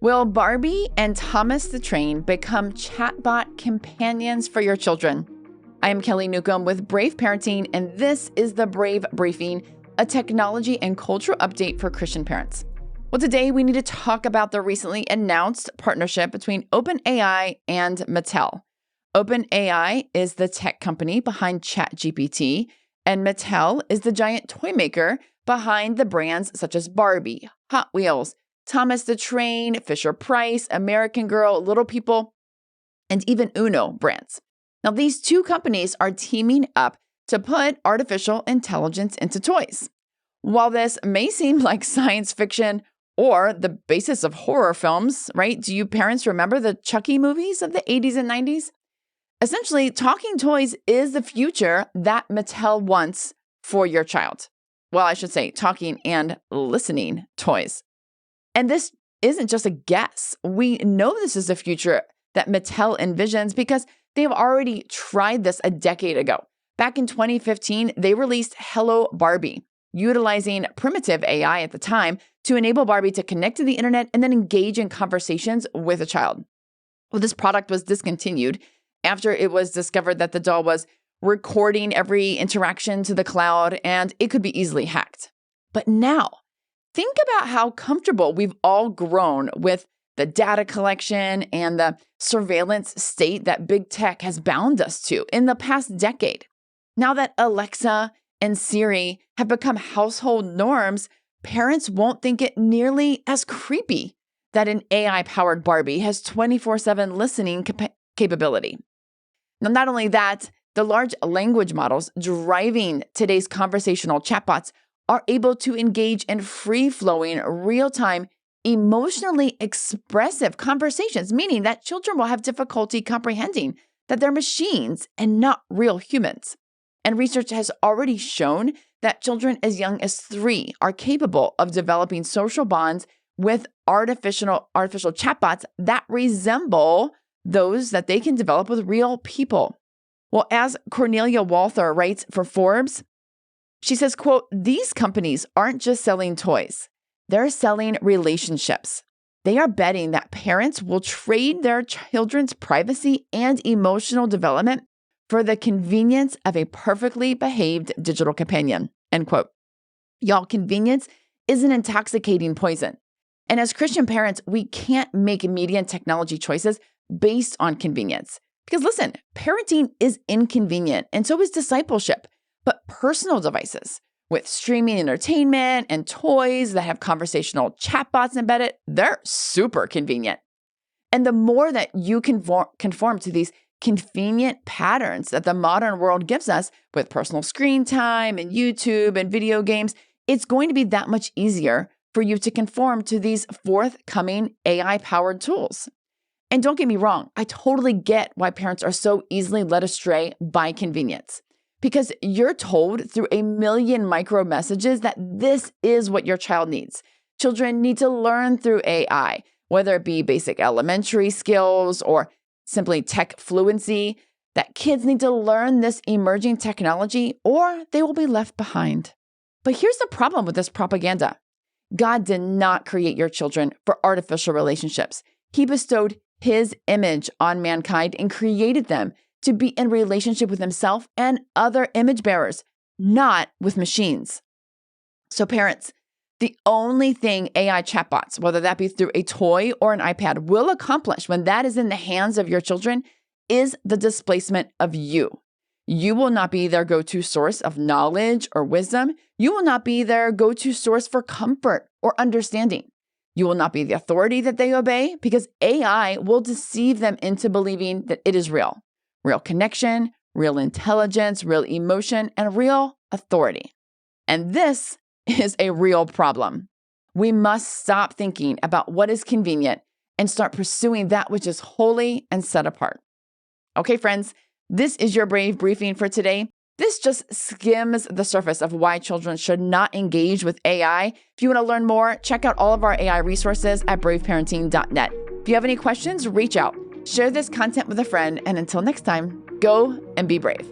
Will Barbie and Thomas the Train become chatbot companions for your children? I am Kelly Newcomb with Brave Parenting, and this is the Brave Briefing, a technology and cultural update for Christian parents. Well, today we need to talk about the recently announced partnership between OpenAI and Mattel. OpenAI is the tech company behind ChatGPT, and Mattel is the giant toy maker behind the brands such as Barbie, Hot Wheels, Thomas the Train, Fisher-Price, American Girl, Little People, and even Uno brands. Now, these two companies are teaming up to put artificial intelligence into toys. While this may seem like science fiction or the basis of horror films, right? Do you parents remember the Chucky movies of the 80s and 90s? Essentially, talking toys is the future that Mattel wants for your child. Well, I should say talking and listening toys. And this isn't just a guess. We know this is the future that Mattel envisions because they have already tried this a decade ago. Back in 2015, they released Hello Barbie, utilizing primitive AI at the time to enable Barbie to connect to the internet and then engage in conversations with a child. Well, this product was discontinued after it was discovered that the doll was recording every interaction to the cloud and it could be easily hacked. But now, think about how comfortable we've all grown with the data collection and the surveillance state that big tech has bound us to in the past decade. Now that Alexa and Siri have become household norms, parents won't think it nearly as creepy that an AI-powered Barbie has 24/7 listening capability. Now, not only that, the large language models driving today's conversational chatbots are able to engage in free-flowing, real-time, emotionally expressive conversations, meaning that children will have difficulty comprehending that they're machines and not real humans. And research has already shown that children as young as 3 are capable of developing social bonds with artificial chatbots that resemble those that they can develop with real people. Well, as Cornelia Walther writes for Forbes, she says, quote, "These companies aren't just selling toys. They're selling relationships. They are betting that parents will trade their children's privacy and emotional development for the convenience of a perfectly behaved digital companion," end quote. Y'all, convenience is an intoxicating poison. And as Christian parents, we can't make media and technology choices based on convenience. Because listen, parenting is inconvenient and so is discipleship. But personal devices with streaming entertainment and toys that have conversational chatbots embedded, they're super convenient. And the more that you conform to these convenient patterns that the modern world gives us with personal screen time and YouTube and video games, it's going to be that much easier for you to conform to these forthcoming AI-powered tools. And don't get me wrong, I totally get why parents are so easily led astray by convenience. Because you're told through a million micro messages that this is what your child needs. Children need to learn through AI, whether it be basic elementary skills or simply tech fluency, that kids need to learn this emerging technology or they will be left behind. But here's the problem with this propaganda. God did not create your children for artificial relationships. He bestowed His image on mankind and created them to be in relationship with Himself and other image bearers, not with machines. So parents, the only thing AI chatbots, whether that be through a toy or an iPad, will accomplish when that is in the hands of your children is the displacement of you. You will not be their go-to source of knowledge or wisdom. You will not be their go-to source for comfort or understanding. You will not be the authority that they obey because AI will deceive them into believing that it is real. Real connection, real intelligence, real emotion, and real authority. And this is a real problem. We must stop thinking about what is convenient and start pursuing that which is holy and set apart. Okay, friends, this is your Brave Briefing for today. This just skims the surface of why children should not engage with AI. If you want to learn more, check out all of our AI resources at braveparenting.net. If you have any questions, reach out. Share this content with a friend, and until next time, go and be brave.